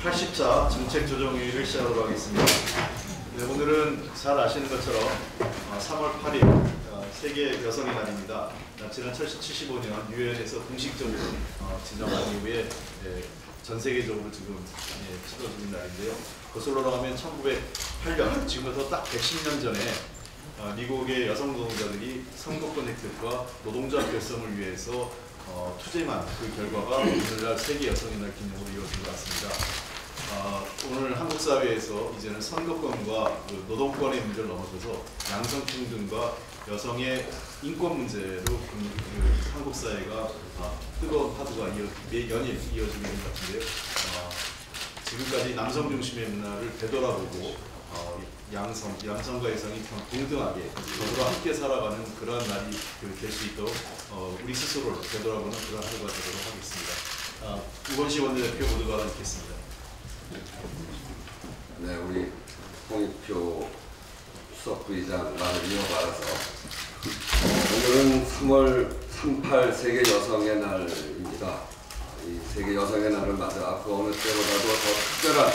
제80차 정책조정회의를 시작하도록 하겠습니다. 네, 오늘은 잘 아시는 것처럼 3월 8일 세계 여성의 날입니다. 지난 75년 유엔에서 공식적으로 지정한 이후에 전 세계적으로 지금 치러지는 날인데요. 거슬러 올라가면 1908년, 지금부터 딱 110년 전에 미국의 여성 노동자들이 선거권 획득과 노동자 결성을 위해서 투쟁한 그 결과가 오늘날 세계 여성의 날 기념으로 이루어진 것 같습니다. 오늘 한국 사회에서 이제는 선거권과 그 노동권의 문제를 넘어서서 양성평등과 여성의 인권 문제로 한국 사회가 뜨거운 파도가 연일 이어지고 있는 것 같은데요. 지금까지 남성 중심의 문화를 되돌아보고 양성과 여성이 동등하게 더불어 함께 살아가는 그러한 날이 될 수 있도록 우리 스스로를 되돌아보는 그런 하루가 되도록 하겠습니다. 우건식 원내대표 모두가 있겠습니다. 네, 우리 홍익표 수석부의장 말을 이어받아서 오늘은 3월 38 세계 여성의 날입니다. 이 세계 여성의 날을 맞아 그 어느 때보다도 더 특별한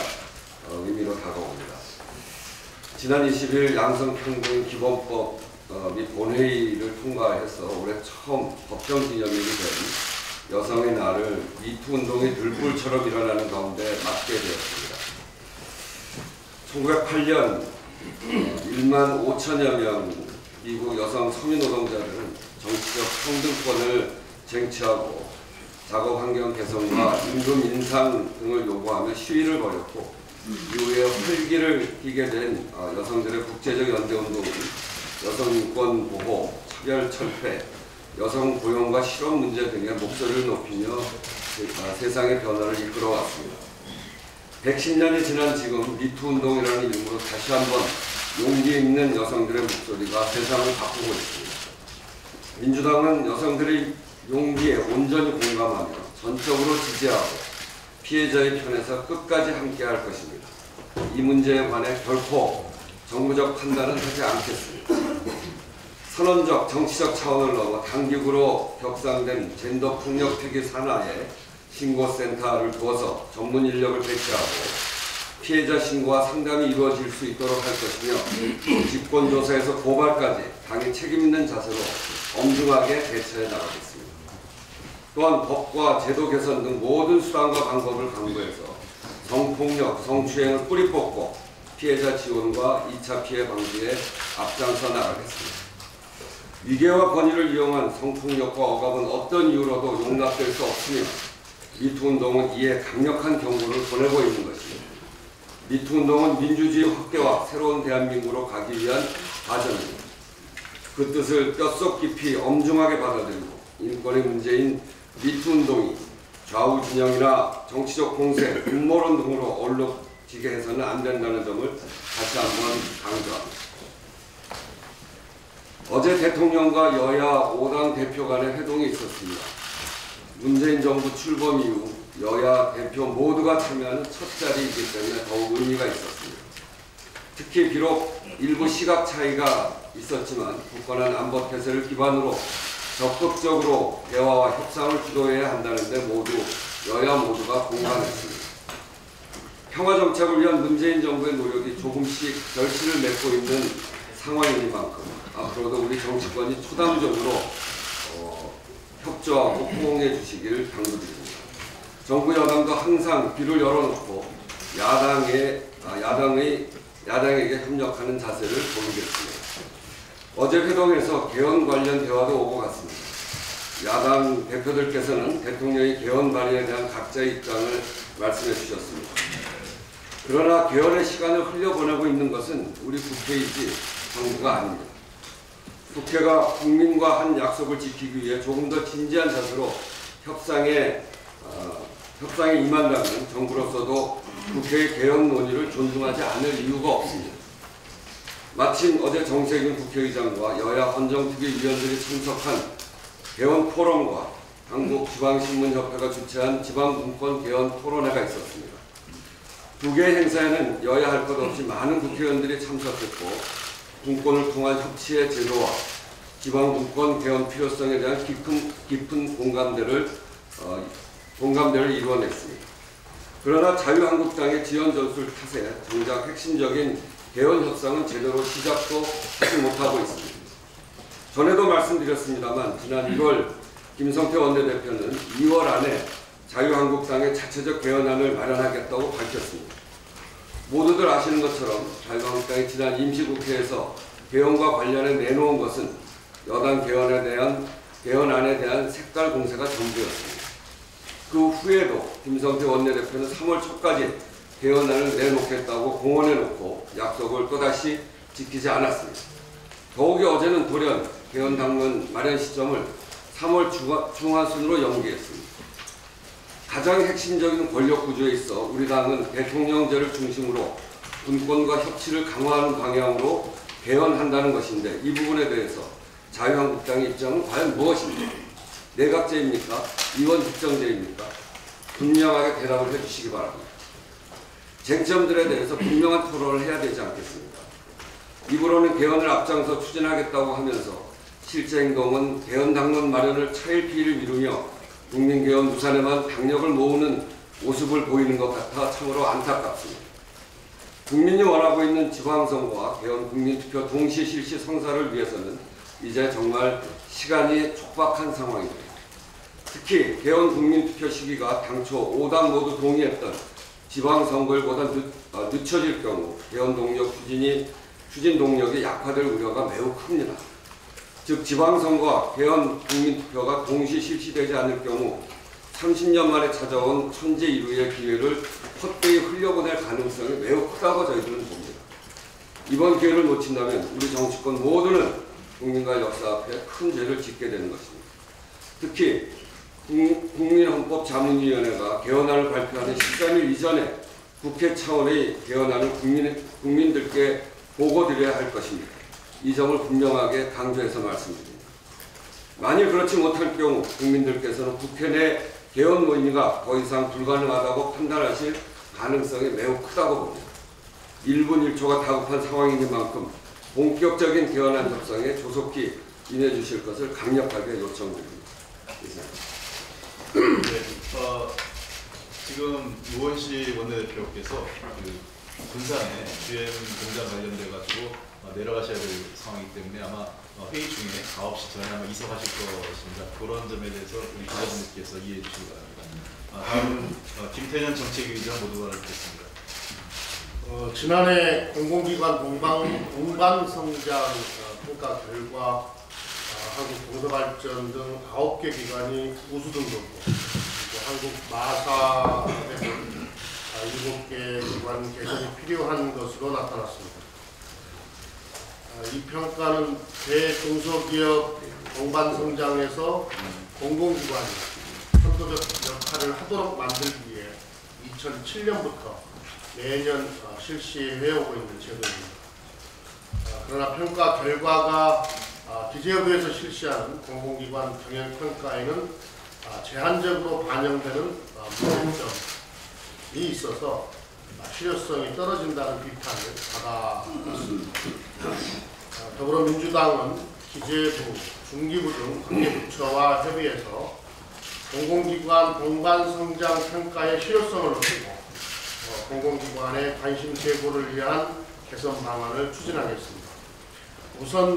의미로 다가옵니다. 지난 20일 양성평등 기본법 및 본회의를 통과해서 올해 처음 법정 기념일이 된 여성의 날을 미투 운동이 들불처럼 일어나는 가운데 맞게 되었습니다. 1908년 1만 5천여 명 미국 여성 서민 노동자들은 정치적 평등권을 쟁취하고 작업 환경 개선과 임금 인상 등을 요구하며 시위를 벌였고, 이후에 활기를 띠게 된 여성들의 국제적 연대운동은 여성 인권 보호, 차별 철폐, 여성 고용과 실업 문제 등의 목소리를 높이며 세상의 변화를 이끌어왔습니다. 110년이 지난 지금 미투 운동이라는 이름으로 다시 한번 용기 있는 여성들의 목소리가 세상을 바꾸고 있습니다. 민주당은 여성들의 용기에 온전히 공감하며 전적으로 지지하고 피해자의 편에서 끝까지 함께할 것입니다. 이 문제에 관해 결코 정부적 판단은 하지 않겠습니다. 선언적 정치적 차원을 넘어 단기구로 격상된 젠더 폭력 폐기 산하에 신고센터를 두어서 전문 인력을 배치하고 피해자 신고와 상담이 이루어질 수 있도록 할 것이며 직권조사에서 고발까지 당의 책임 있는 자세로 엄중하게 대처해 나가겠습니다. 또한 법과 제도 개선 등 모든 수단과 방법을 강구해서 성폭력, 성추행을 뿌리 뽑고 피해자 지원과 2차 피해 방지에 앞장서 나가겠습니다. 위계와 권위를 이용한 성폭력과 억압은 어떤 이유로도 용납될 수 없으며 미투 운동은 이에 강력한 경고를 보내고 있는 것입니다. 미투 운동은 민주주의 확대와 새로운 대한민국으로 가기 위한 과정입니다. 그 뜻을 뼛속 깊이 엄중하게 받아들이고 인권의 문제인 미투 운동이 좌우 진영이나 정치적 공세, 음모론 등으로 얼룩지게 해서는 안 된다는 점을 다시 한번 강조합니다. 어제 대통령과 여야 5당 대표 간의 회동이 있었습니다. 문재인 정부 출범 이후 여야 대표 모두가 참여하는 첫 자리이기 때문에 더욱 의미가 있었습니다. 특히 비록 일부 시각 차이가 있었지만 굳건한 안보 태세를 기반으로 적극적으로 대화와 협상을 주도해야 한다는데 여야 모두가 공감했습니다. 평화정착을 위한 문재인 정부의 노력이 조금씩 결실을 맺고 있는 상황이니만큼 앞으로도 우리 정치권이 초당적으로 협조하고 포옹해 주시길 당부드립니다. 정부 여당도 항상 귀를 열어놓고 야당에게 협력하는 자세를 보이겠습니다. 어제 회동에서 개헌 관련 대화도 오고 갔습니다. 야당 대표들께서는 대통령의 개헌 발의에 대한 각자의 입장을 말씀해 주셨습니다. 그러나 개헌의 시간을 흘려보내고 있는 것은 우리 국회이지 정부가 아닙니다. 국회가 국민과 한 약속을 지키기 위해 조금 더 진지한 자세로 협상에 임한다면 정부로서도 국회의 개헌 논의를 존중하지 않을 이유가 없습니다. 마침 어제 정세균 국회의장과 여야 헌정특위위원들이 참석한 개헌 포럼과 한국지방신문협회가 주최한 지방분권 개헌 토론회가 있었습니다. 두 개의 행사에는 여야 할 것 없이 많은 국회의원들이 참석했고 분권을 통한 협치의 제도와 지방분권 개헌 필요성에 대한 깊은 공감대를 이루어냈습니다. 그러나 자유한국당의 지연 전술 탓에 정작 핵심적인 개헌 협상은 제대로 시작도 하지 못하고 있습니다. 전에도 말씀드렸습니다만 지난 1월 김성태 원내대표는 2월 안에 자유한국당의 자체적 개헌안을 마련하겠다고 밝혔습니다. 모두들 아시는 것처럼 자유한국당이 지난 임시국회에서 개헌과 관련해 내놓은 것은 여당 개헌안에 대한 색깔 공세가 전부였습니다. 그 후에도 김성태 원내대표는 3월 초까지 개헌안을 내놓겠다고 공언해놓고 약속을 또다시 지키지 않았습니다. 더욱이 어제는 돌연 개헌 당론 마련 시점을 3월 중하순으로 연기했습니다. 가장 핵심적인 권력 구조에 있어 우리 당은 대통령제를 중심으로 분권과 협치를 강화하는 방향으로 개헌한다는 것인데 이 부분에 대해서 자유한국당의 입장은 과연 무엇입니까? 내각제입니까? 이원 집정제입니까? 분명하게 대답을 해주시기 바랍니다. 쟁점들에 대해서 분명한 토론을 해야 되지 않겠습니까? 입으로는 개헌을 앞장서 추진하겠다고 하면서 실제 행동은 개헌 당론 마련을 차일피일 미루며 국민개헌 우산에만 당력을 모으는 모습을 보이는 것 같아 참으로 안타깝습니다. 국민이 원하고 있는 지방선거와 개헌 국민투표 동시 실시 성사를 위해서는 이제 정말 시간이 촉박한 상황입니다. 특히 개헌 국민투표 시기가 당초 5당 모두 동의했던 지방선거일보다 늦춰질 경우 개헌 동력 추진 동력이 약화될 우려가 매우 큽니다. 즉 지방선거와 개헌 국민투표가 동시 실시되지 않을 경우 30년 만에 찾아온 천재일우의 기회를 헛되이 흘려보낼 가능성이 매우 크다고 저희들은 봅니다. 이번 기회를 놓친다면 우리 정치권 모두는 국민과 역사 앞에 큰 죄를 짓게 되는 것입니다. 특히 국민헌법자문위원회가 개헌안을 발표하는 13일 이전에 국회 차원의 개헌안을 국민들께 보고드려야 할 것입니다. 이 점을 분명하게 강조해서 말씀드립니다. 만일 그렇지 못할 경우 국민들께서는 국회 내 개헌 논의가 더 이상 불가능하다고 판단하실 가능성이 매우 크다고 봅니다. 1분 1초가 다급한 상황이니만큼 본격적인 개헌안 협상에 조속히 임해 주실 것을 강력하게 요청드립니다. 네, 지금 우원식 원내대표께서 군산에 GM 공장 관련돼 가지고 내려가셔야 될 상황이기 때문에 아마 회의 중에 9시 전에 아마 이사가실 것입니다. 그런 점에 대해서 우리 기자분들께서 이해해 주시기 바랍니다. 다음은 김태년 정책위의장 모두가 듣겠습니다. 지난해 공공기관 동반성장 평가 결과 한국동서발전 등 9개 기관이 우수 등급고 한국마사에는 7개 기관 개선이 필요한 것으로 나타났습니다. 이 평가는 대중소기업 동반성장에서 공공기관이 선도적 역할을 하도록 만들기 위해 2007년부터 매년 실시해오고 있는 제도입니다. 그러나 평가 결과가 기재부에서 실시하는 공공기관 경영평가에는 제한적으로 반영되는 문제점이 있어서 실효성이 떨어진다는 비판을 받아왔습니다. 더불어민주당은 기재부, 중기부 등 관계부처와 협의해서 공공기관 동반성장 평가의 실효성을 높이고 공공기관의 관심 제고를 위한 개선 방안을 추진하겠습니다. 우선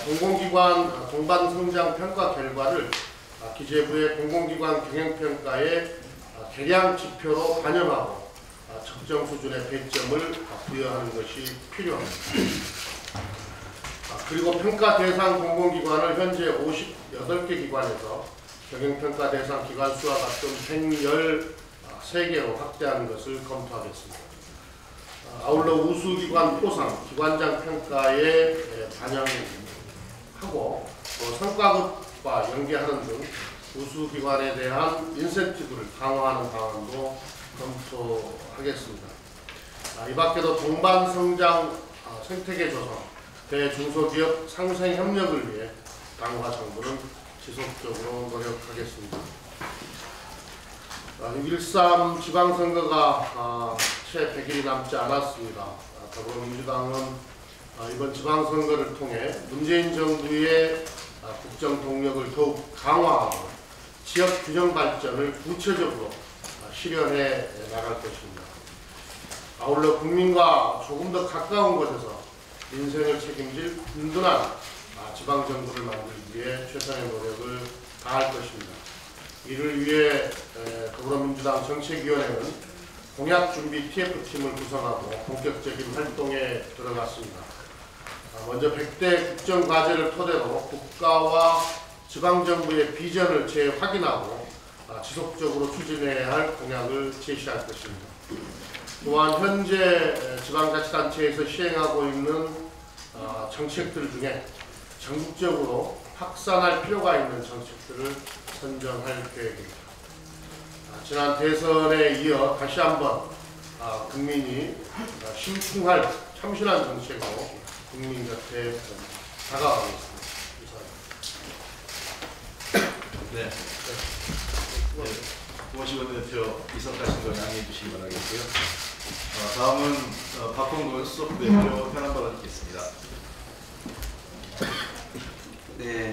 공공기관 동반성장 평가 결과를 기재부의 공공기관 경영평가의 개량 지표로 반영하고 적정 수준의 배점을 부여하는 것이 필요합니다. 그리고 평가 대상 공공기관을 현재 58개 기관에서 경영평가 대상 기관 수와 같은 113개로 확대하는 것을 검토하겠습니다. 아울러 우수기관 포상, 기관장 평가에 반영하고 성과급과 연계하는 등 우수기관에 대한 인센티브를 강화하는 방안도 검토하겠습니다. 이 밖에도 동반성장 생태계 조성, 대중소기업 상생 협력을 위해 당과 정부는 지속적으로 노력하겠습니다. 6.13 지방선거가 채 100일이 남지 않았습니다. 더불어민주당은 이번 지방선거를 통해 문재인 정부의 국정 동력을 더욱 강화하고 지역 균형 발전을 구체적으로 실현해 나갈 것입니다. 아울러 국민과 조금 더 가까운 곳에서 민생을 책임질 든든한 지방정부를 만들기 위해 최선의 노력을 다할 것입니다. 이를 위해 더불어민주당 정책위원회는 공약준비 TF팀을 구성하고 본격적인 활동에 들어갔습니다. 먼저 100대 국정과제를 토대로 국가와 지방정부의 비전을 재확인하고 지속적으로 추진해야 할 공약을 제시할 것입니다. 또한 현재 지방자치단체에서 시행하고 있는 정책들 중에 전국적으로 확산할 필요가 있는 정책들을 선정할 계획입니다. 지난 대선에 이어 다시 한번 국민이 심쿵할 참신한 정책으로 국민 곁에 다가가겠습니다. 네. 고원식원 대표 이석하신 거 양해해 주시기 바라겠고요. 다음은 박홍근 수석부대표 현안 발언 듣겠습니다. 네,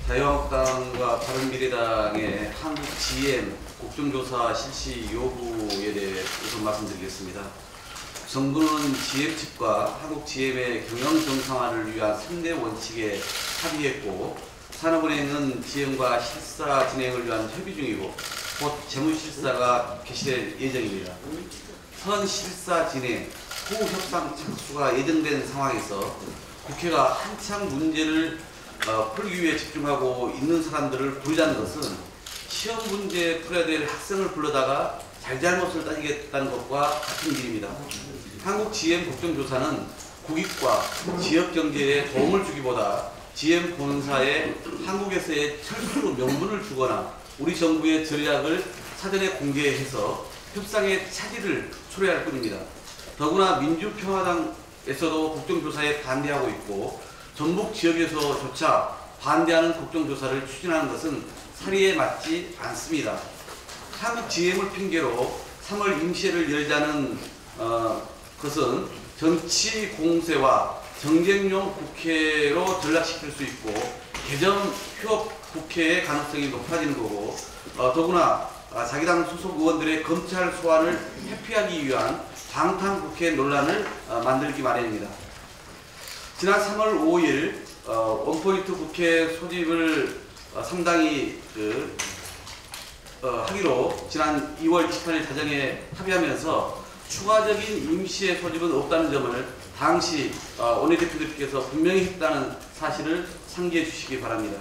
자유한국당과 바른미래당의 한국 GM 국정조사 실시 요구에 대해 우선 말씀드리겠습니다. 정부는 GM 측과 한국 GM의 경영 정상화를 위한 3대 원칙에 합의했고, 산업은행은 GM과 실사 진행을 위한 협의 중이고 곧 재무실사가 개시될 예정입니다. 선 실사 진행 후 협상 착수가 예정된 상황에서 국회가 한창 문제를 풀기 위해 집중하고 있는 사람들을 부르자는 것은 시험 문제 풀어야 될 학생을 불러다가 잘잘못을 따지겠다는 것과 같은 일입니다. 한국 GM 국정조사는 국익과 지역 경제에 도움을 주기보다 GM 본사에 한국에서의 철수 명분을 주거나 우리 정부의 전략을 사전에 공개해서 협상의 차질을 초래할 뿐입니다. 더구나 민주평화당에서도 국정조사에 반대하고 있고 전북 지역에서조차 반대하는 국정조사를 추진하는 것은 사리에 맞지 않습니다. 한국 GM을 핑계로 3월 임시회를 열자는 것은 정치 공세와 정쟁용 국회로 전락시킬 수 있고 개정 휴업 국회의 가능성이 높아지는 거고, 더구나 자기 당 소속 의원들의 검찰 소환을 회피하기 위한 방탄 국회 논란을 만들기 마련입니다. 지난 3월 5일 원포인트 국회 소집을 상당히 하기로 지난 2월 28일 자정에 합의하면서 추가적인 임시회 소집은 없다는 점을 당시 원내대표들께서 분명히 했다는 사실을 상기해 주시기 바랍니다.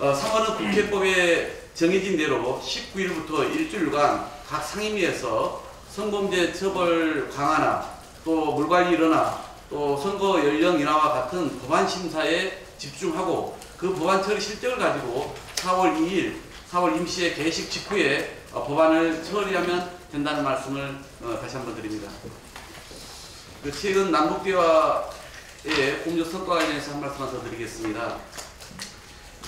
3월은 국회법에 정해진 대로 19일부터 일주일간 각 상임위에서 성범죄 처벌 강화나 또 물관리 인하나 또 선거 연령 인하와 같은 법안 심사에 집중하고 그 법안 처리 실적을 가지고 4월 2일 4월 임시회 개식 직후에 법안을 처리하면 된다는 말씀을 다시 한번 드립니다. 최근 남북대화의 공적 성과에 대해서 한 말씀만 더 드리겠습니다.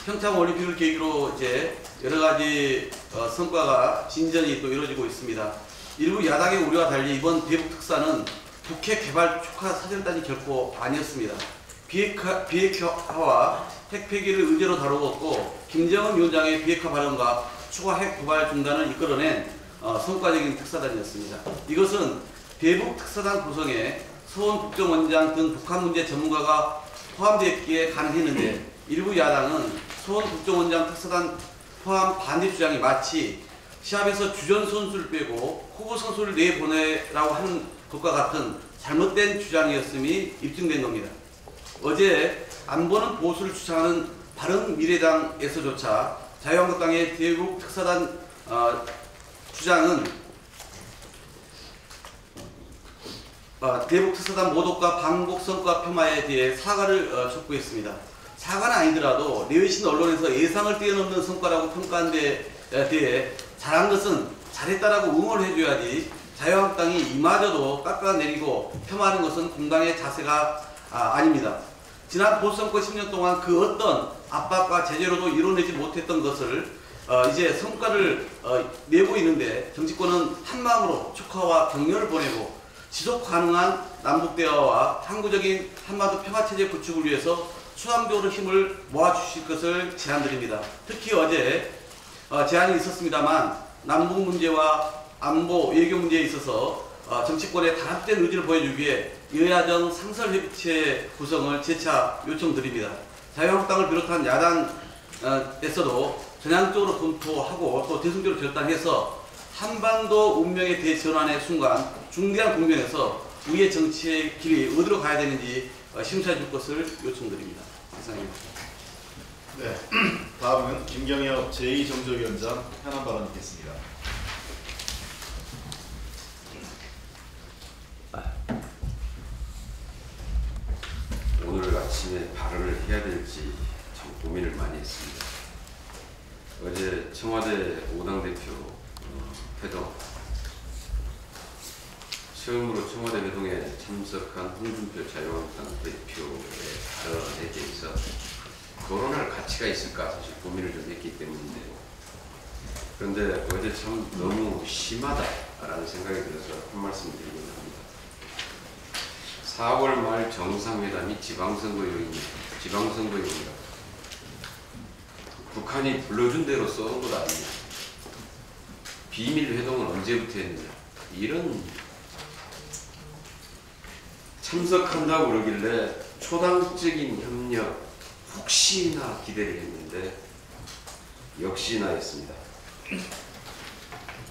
평창 올림픽을 계기로 이제 여러 가지 성과가 진전이 또 이루어지고 있습니다. 일부 야당의 우려와 달리 이번 대북 특사는 북핵 개발 축하 사절단이 결코 아니었습니다. 비핵화와 핵 폐기를 의제로 다루었고 김정은 위원장의 비핵화 발언과 추가 핵 도발 중단을 이끌어낸 성과적인 특사단이었습니다. 이것은 대북 특사단 구성에 서원 국정원장 등 북한 문제 전문가가 포함되었기에 가능했는데 일부 야당은 서원 국정원장 특사단 포함 반대 주장이 마치 시합에서 주전 선수를 빼고 후보 선수를 내보내라고 하는 것과 같은 잘못된 주장이었음이 입증된 겁니다. 어제 안보는 보수를 주장하는 바른미래당에서조차 자유한국당의 대북 특사단 주장은 대북 특사단 모독과 반복 성과 폄하에 대해 사과를 촉구했습니다. 사과는 아니더라도 내외신 언론에서 예상을 뛰어넘는 성과라고 평가한 데 대해 잘한 것은 잘했다라고 응원을 해줘야지 자유한국당이 이마저도 깎아내리고 폄하하는 것은 공당의 자세가 아닙니다. 지난 보수선거 10년 동안 그 어떤 압박과 제재로도 이뤄내지 못했던 것을 이제 성과를 내고 있는데 정치권은 한마음으로 축하와 격려를 보내고 지속 가능한 남북대화와 항구적인 한반도 평화체제 구축을 위해서 수당적으로 힘을 모아주실 것을 제안드립니다. 특히 어제 제한이 있었습니다만 남북 문제와 안보, 외교 문제에 있어서 정치권의 단합된 의지를 보여주기 위해 여야정 상설협의체 구성을 재차 요청드립니다. 자유한국당을 비롯한 야당에서도 전향적으로 검토하고 또 대승적으로 결단해서 한반도 운명의 대전환의 순간 중대한 국면에서 우리의 정치의 길이 어디로 가야 되는지 심사해 줄 것을 요청드립니다. 이상입니다. 네, 다음은 김경엽 제2정조위원장 현안 발언 듣겠습니다. 오늘 아침에 발언을 해야 될지 참 고민을 많이 했습니다. 어제 청와대 5당 대표 회동, 처음으로 청와대 회동에 참석한 홍준표 자유한국당 대표의 발언에 대해서 거론할 가치가 있을까 사실 고민을 좀 했기 때문인데요. 그런데 어제 참 너무 심하다라는 생각이 들어서 한 말씀 드리고자 합니다. 4월 말 정상회담이 지방선거용입니다. 북한이 불러준 대로 써온 것 아닙니다. 비밀 회동은 언제부터 했느냐. 이런 참석한다고 그러길래 초당적인 협력 혹시나 기대를 했는데 역시나 했습니다.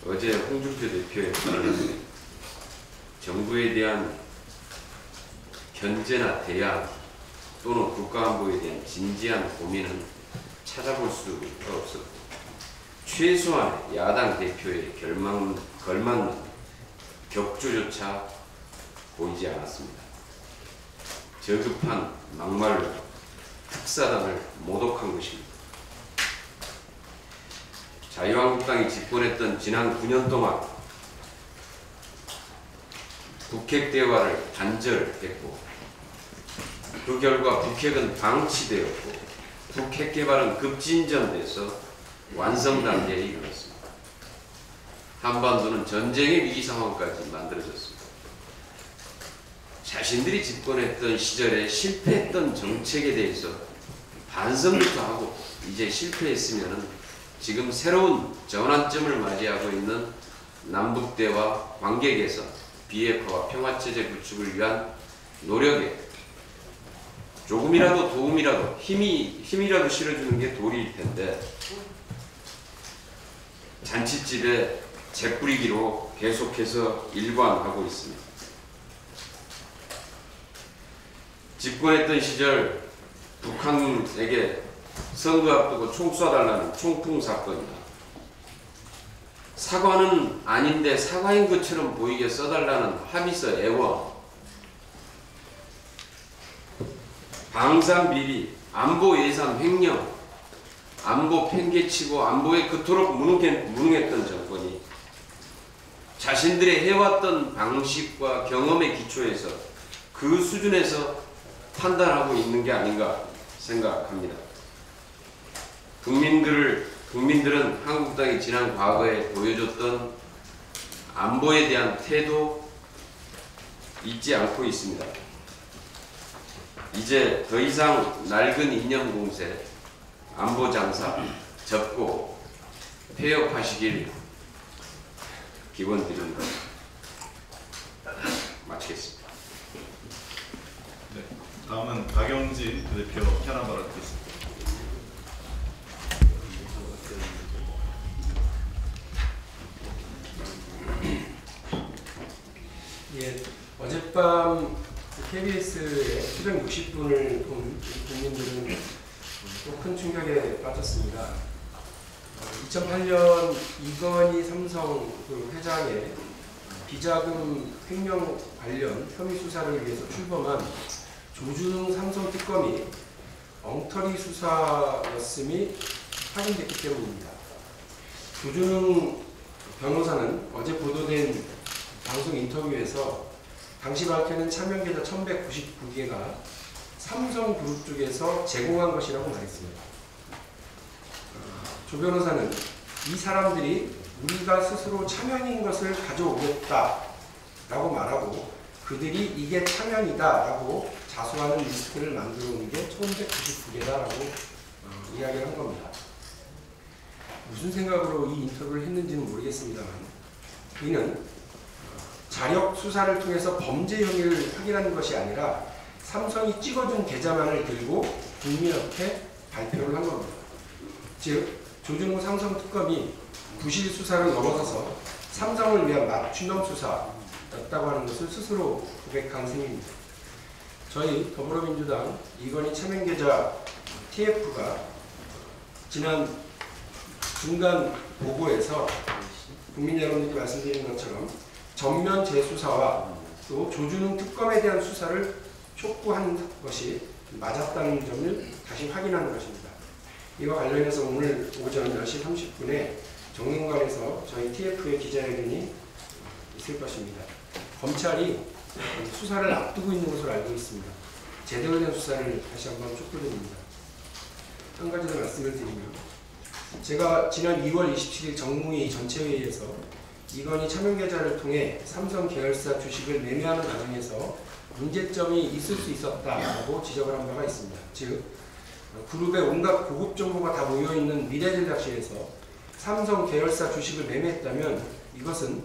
어제 홍준표 대표의 발언은 정부에 대한 견제나 대안 또는 국가안보에 대한 진지한 고민은 찾아볼 수가 없었고 최소한의 야당 대표의 걸맞는 격조조차 보이지 않았습니다. 저급한 막말로 특사단을 모독한 것입니다. 자유한국당이 집권했던 지난 9년 동안 북핵 대화를 단절했고 그 결과 북핵은 방치되었고 북핵 개발은 급진전돼서 완성 단계에 이르렀습니다. 한반도는 전쟁의 위기 상황까지 만들어졌습니다. 자신들이 집권했던 시절에 실패했던 정책에 대해서 반성부터 하고 이제 실패했으면 지금 새로운 전환점을 맞이하고 있는 남북대화 관계 개선, 비핵화와 평화체제 구축을 위한 노력에 조금이라도 도움이라도 힘이라도 실어주는 게 도리일 텐데 잔칫집에 재뿌리기로 계속해서 일관하고 있습니다. 집권했던 시절 북한에게 선거 앞두고 총 쏴달라는 총풍 사건이다. 사과는 아닌데 사과인 것처럼 보이게 써달라는 합의서 애원, 방산 비리, 안보 예산 횡령, 안보 팽개치고 안보에 그토록 무능했던 정권이 자신들의 해왔던 방식과 경험의 기초에서 그 수준에서 판단하고 있는 게 아닌가 생각합니다. 국민들은 한국당이 지난 과거에 보여줬던 안보에 대한 태도 잊지 않고 있습니다. 이제 더 이상 낡은 이념 공세, 안보 장사 접고 폐업하시길 기원드립니다. 마치겠습니다. 네, 다음은 박영진 대표 현안 발언 듣겠습니다. 예, 어젯밤 KBS의 760분을 본 국민들은 또 큰 충격에 빠졌습니다. 2008년 이건희 삼성 회장의 비자금 횡령 관련 혐의 수사를 위해서 출범한 조준웅 삼성 특검이 엉터리 수사였음이 확인됐기 때문입니다. 조준웅 변호사는 어제 보도된 방송 인터뷰에서 당시 밝혀낸 차명 계좌 1199개가 삼성그룹 쪽에서 제공한 것이라고 말했습니다. 조 변호사는 이 사람들이 우리가 스스로 차명인 것을 가져오겠다라고 말하고 그들이 이게 차명이다라고 자수하는 리스트를 만들어 온 게 1199개다라고 이야기를 한 겁니다. 무슨 생각으로 이 인터뷰를 했는지는 모르겠습니다만 이는 자력 수사를 통해서 범죄 혐의를 확인하는 것이 아니라 삼성이 찍어준 계좌만을 들고 국민 앞에 발표를 한 겁니다. 즉 조준호 삼성 특검이 부실 수사를 넘어서서 삼성을 위한 맞춤형 수사였다고 하는 것을 스스로 고백한 셈입니다. 저희 더불어민주당 이건희 차명계좌 TF가 지난 중간 보고에서 국민 여러분들께 말씀드린 것처럼 전면 재수사와 또 조준웅 특검에 대한 수사를 촉구한 것이 맞았다는 점을 다시 확인하는 것입니다. 이와 관련해서 오늘 오전 10시 30분에 정론관에서 저희 TF의 기자회견이 있을 것입니다. 검찰이 수사를 앞두고 있는 것으로 알고 있습니다. 제대로 된 수사를 다시 한번 촉구드립니다. 한 가지 더 말씀을 드리면 제가 지난 2월 27일 정무위 전체회의에서 이건희 차명계좌를 통해 삼성 계열사 주식을 매매하는 과정에서 문제점이 있을 수 있었다고 지적을 한 바가 있습니다. 즉 그룹의 온갖 고급 정보가 다 모여있는 미래전략실에서 삼성 계열사 주식을 매매했다면 이것은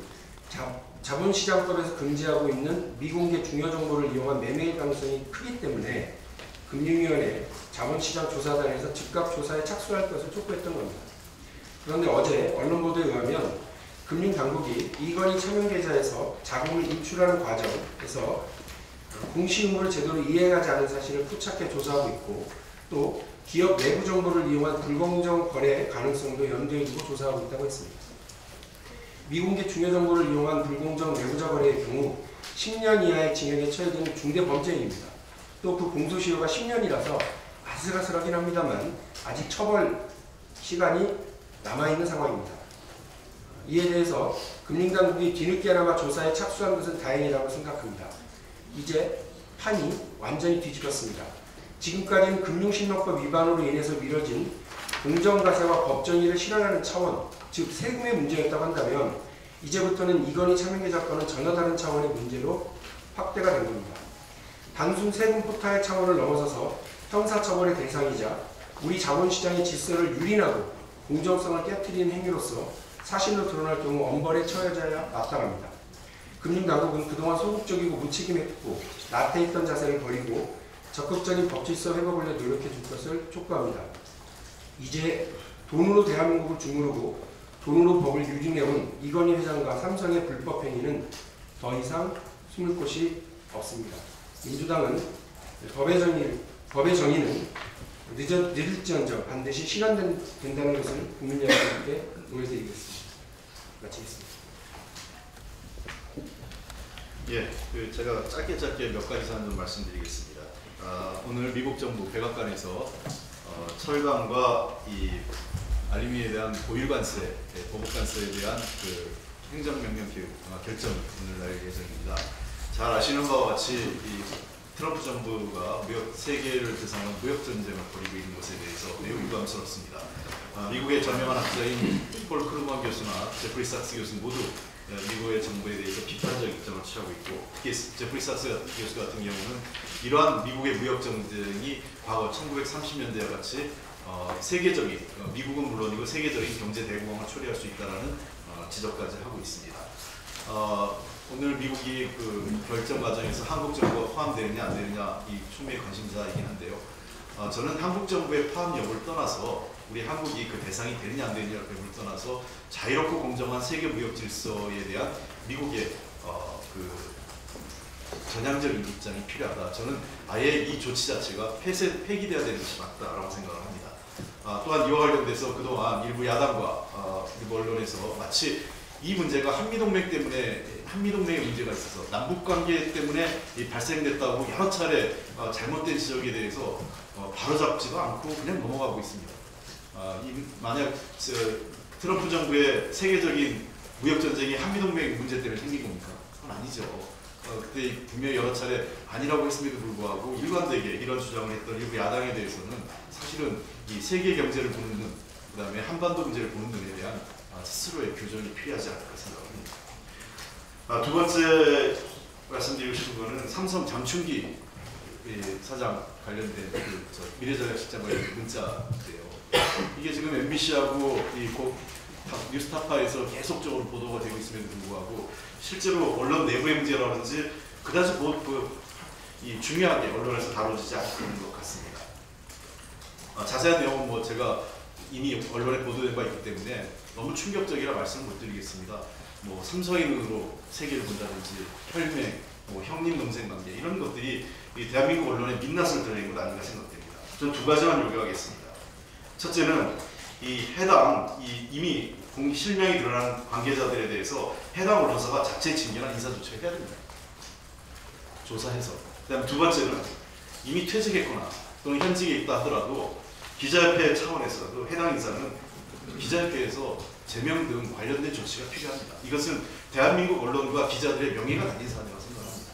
자본시장법에서 금지하고 있는 미공개 중요 정보를 이용한 매매의 가능성이 크기 때문에 금융위원회 자본시장조사단에서 즉각 조사에 착수할 것을 촉구했던 겁니다. 그런데 어제 언론 보도에 의하면 금융당국이 이건희 차명계좌에서 자금을 인출하는 과정에서 공시 의무를 제대로 이행하지 않은 사실을 포착해 조사하고 있고 또 기업 내부 정보를 이용한 불공정 거래 가능성도 염두에 두고 조사하고 있다고 했습니다. 미공개 중요 정보를 이용한 불공정 내부자 거래의 경우 10년 이하의 징역에 처해지는 중대 범죄입니다. 또 그 공소시효가 10년이라서 아슬아슬하긴 합니다만 아직 처벌 시간이 남아있는 상황입니다. 이에 대해서 금융당국이 뒤늦게나마 조사에 착수한 것은 다행이라고 생각합니다. 이제 판이 완전히 뒤집혔습니다. 지금까지는 금융실명법 위반으로 인해서 미뤄진 공정과세와 법정의를 실현하는 차원, 즉 세금의 문제였다고 한다면 이제부터는 이건희 차명계좌 건은 전혀 다른 차원의 문제로 확대가 된 겁니다. 단순 세금 포탈의 차원을 넘어서서 형사처벌의 대상이자 우리 자본시장의 질서를 유린하고 공정성을 깨트리는 행위로서 사실로 드러날 경우 엄벌에 처해져야 마땅합니다. 금융당국은 그동안 소극적이고 무책임했고 나태했던 자세를 버리고 적극적인 법질서 회복을 위해 노력해 줄 것을 촉구합니다. 이제 돈으로 대한민국을 주무르고 돈으로 법을 유린해온 이건희 회장과 삼성의 불법 행위는 더 이상 숨을 곳이 없습니다. 민주당은 법의 정의는 늦을지언정 반드시 실현된다는 것을 국민 여러분께 보여드리겠습니다. 마치겠습니다. 예, 제가 짧게 몇 가지 사안 좀 말씀드리겠습니다. 오늘 미국 정부 백악관에서 철강과 이 알루미늄에 대한 고유관세, 보복관세에 대한 행정명령 결정이 오늘 날 예정입니다. 잘 아시는 바와 같이 이 트럼프 정부가 세계를 대상으로 무역 전쟁을 벌이고 있는 것에 대해서 매우 유감스럽습니다. 미국의 저명한 학자인 폴 크루먼 교수나 제프리 삭스 교수 모두 미국의 정부에 대해서 비판적 입장을 취하고 있고 특히 제프리 삭스 교수 같은 경우는 이러한 미국의 무역 전쟁이 과거 1930년대와 같이 세계적인, 미국은 물론이고 세계적인 경제 대공황을 초래할 수 있다는 지적까지 하고 있습니다. 오늘 미국이 결정 과정에서 한국 정부가 포함되느냐 안 되느냐 이 총명의 관심사이긴 한데요. 저는 한국 정부의 포함 여부를 떠나서 우리 한국이 그 대상이 되느냐 안 되느냐를 떠나서 자유롭고 공정한 세계 무역 질서에 대한 미국의 전향적인 입장이 필요하다. 저는 아예 이 조치 자체가 폐기되어야 되는 것이 맞다라고 생각을 합니다. 또한 이와 관련돼서 그동안 일부 야당과 일부 언론에서 마치 이 문제가 한미동맹 때문에 한미동맹의 문제가 있어서 남북관계 때문에 발생됐다고 여러 차례 잘못된 지적에 대해서 바로잡지도 않고 그냥 넘어가고 있습니다. 만약 트럼프 정부의 세계적인 무역전쟁이 한미동맹 문제 때문에 생긴 겁니까? 그건 아니죠. 그때 분명히 여러 차례 아니라고 했음에도 불구하고 일관되게 이런 주장을 했던 일부 야당에 대해서는 사실은 이 세계 경제를 보는 눈, 그 다음에 한반도 문제를 보는 눈에 대한 스스로의 교정이 필요하지 않을까 생각합니다. 두 번째 말씀드리고 싶은 거는 삼성 장충기 사장 관련된 미래전략실장 관련 문자인데요. 이게 지금 MBC하고 뉴스타파에서 계속적으로 보도가 되고 있음에도 불구하고 실제로 언론 내부의 문제라든지 그다지 중요하게 언론에서 다뤄지지 않고 있는 것 같습니다. 자세한 내용은 뭐 제가 이미 언론에 보도된 바 있기 때문에 너무 충격적이라 말씀을 못 드리겠습니다. 뭐 삼성인으로 세계를 본다든지 혈맹, 뭐 형님 동생 관계 이런 것들이 이 대한민국 언론의 민낯을 드러낸 것 아닌가 생각됩니다. 저는 두 가지만 요구하겠습니다. 첫째는 이 해당 이미 실명이 드러난 관계자들에 대해서 해당 언론사가 자체 직면한 인사 조치를 해야 됩니다. 조사해서. 그다음에 두 번째는 이미 퇴직했거나 또는 현직에 있다 하더라도 기자협회 차원에서도 해당 인사는 기자협회에서 제명 등 관련된 조치가 필요합니다. 이것은 대한민국 언론과 기자들의 명예가 달린 사안이라고 생각합니다.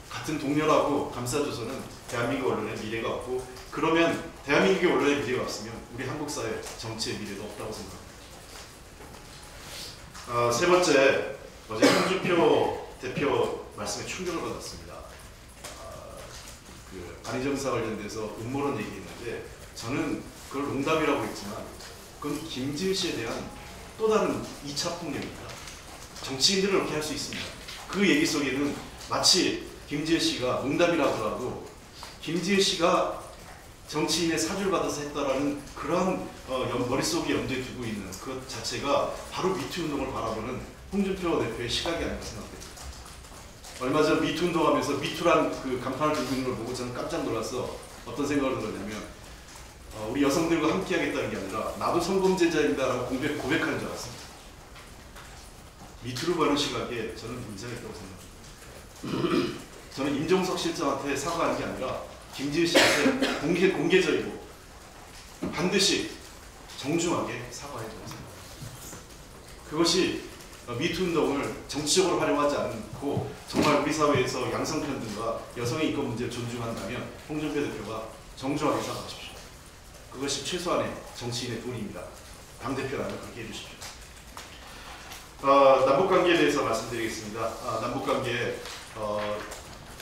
같은 동료라고 감싸줘서는 대한민국 언론의 미래가 없고 그러면 대한민국의 언론의 미래가 없으면 우리 한국 사회 정치의 미래도 없다고 생각합니다. 세 번째, 어제 홍준표 대표 말씀에 충격을 받았습니다. 안희정사 관련돼서 음모론 얘기했는데 저는 그걸 농담이라고 했지만 그건 김지은 씨에 대한 또 다른 2차 폭력입니다. 정치인들은 그렇게 할 수 있습니다. 그 얘기 속에는 마치 김지은 씨가 농담이라 하더라도 김지은 씨가 정치인의 사주를 받아서 했다라는 그러한 머릿속에 염두에 두고 있는 그 자체가 바로 미투 운동을 바라보는 홍준표 대표의 시각이 아닌가 생각됩니다. 얼마 전 미투 운동하면서 미투란 그 간판을 들고 있는 걸 보고 저는 깜짝 놀라서 어떤 생각을 들었냐면 우리 여성들과 함께 하겠다는 게 아니라 나도 성범죄자입니다라고 고백하는 줄 알았습니다. 미투를 보는 시각에 저는 문제가 있다고 생각합니다. 저는 임종석 실장한테 사과하는 게 아니라 김지은 씨한테 공개적이고 반드시 정중하게 사과해야 된다고 생각합니다. 그것이 미투 운동을 정치적으로 활용하지 않고 정말 우리 사회에서 양성평등과 여성의 인권 문제를 존중한다면 홍준표 대표가 정중하게 사과하십시오. 그것이 최소한의 정치인의 돈입니다. 당대표라면 그렇게 해주십시오. 남북관계에 대해서 말씀드리겠습니다. 남북관계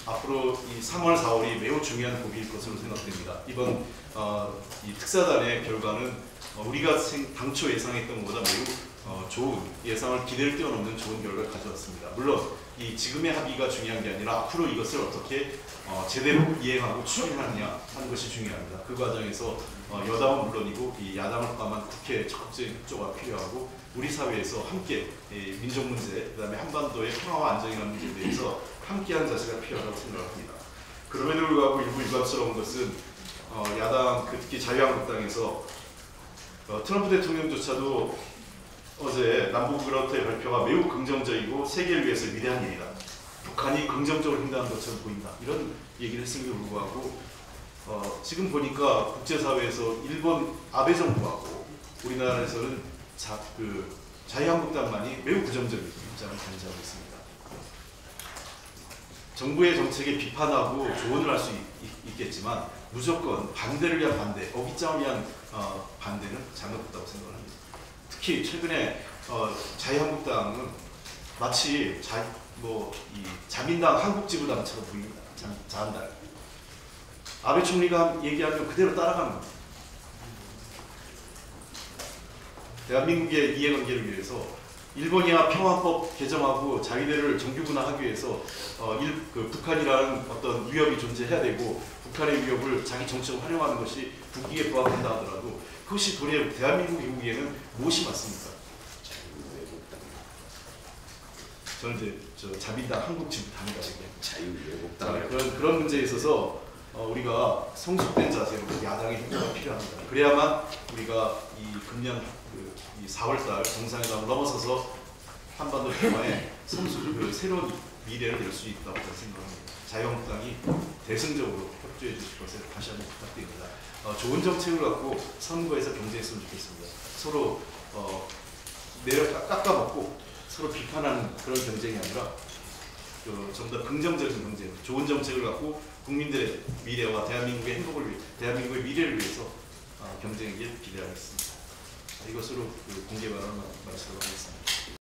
앞으로 이 3월, 4월이 매우 중요한 고비일 것으로 생각됩니다. 이번 이 특사단의 결과는 우리가 당초 예상했던 것보다 매우 좋은 예상을 기대를 뛰어넘는 좋은 결과를 가져왔습니다. 물론 이 지금의 합의가 중요한 게 아니라 앞으로 이것을 어떻게 제대로 이행하고 추진하느냐 하는 것이 중요합니다. 그 과정에서 여당은 물론이고 이 야당을 포함한 국회의 적극적인 협조가 필요하고 우리 사회에서 함께 민족 문제, 그다음에 한반도의 평화와 안정이라는 문제에 대해서 함께하는 자세가 필요하다고 생각합니다. 그럼에도 불구하고 일부 유감스러운 것은 야당, 특히 자유한국당에서 트럼프 대통령조차도 어제 남북그라우트의 발표가 매우 긍정적이고 세계를 위해서 위대한 일이다. 북한이 긍정적으로 행동하는 것처럼 보인다. 이런 얘기를 했음에도 불구하고 지금 보니까 국제사회에서 일본 아베 정부하고 우리나라에서는 자유한국당만이 매우 부정적인 입장을 견지하고 있습니다. 정부의 정책에 비판하고 조언을 할 수 있겠지만 무조건 반대를 위한 반대, 어깃장을 위한 반대는 잘못됐다고 생각합니다. 특히 최근에 자유한국당은 마치 이 자민당 한국지구당처럼 보입니다. 자한당. 아베 총리가 얘기하면 그대로 따라가는 겁니다. 대한민국의 이해관계를 위해서 일본이야 평화법 개정하고 자위대를 정규군화하기 위해서 북한이라는 어떤 위협이 존재해야 되고 북한의 위협을 자기 정책으로 활용하는 것이 국익에 부합한다 하더라도 그것이 도리어 대한민국 이후에는 무엇이 맞습니까? 저는 이제 자민당 한국지구당이라고 얘기합니다. 그런 문제에 있어서 우리가 성숙된 자세로 야당의 협조가 필요합니다. 그래야만 우리가 이 금년 이 4월달 정상회담을 넘어서서 한반도 평화에 새로운 미래를 낼 수 있다고 생각합니다. 자유한국당이 대승적으로 협조해 주실 것을 다시 한번 부탁드립니다. 좋은 정책을 갖고 선거에서 경쟁했으면 좋겠습니다. 서로 깎아먹고 서로 비판하는 그런 경쟁이 아니라 좀 더 긍정적인 경쟁, 좋은 정책을 갖고 국민들의 미래와 대한민국의 행복을 위해, 대한민국의 미래를 위해서 경쟁하길 기대하겠습니다. 이것으로 공개 발언을 마치도록 하겠습니다.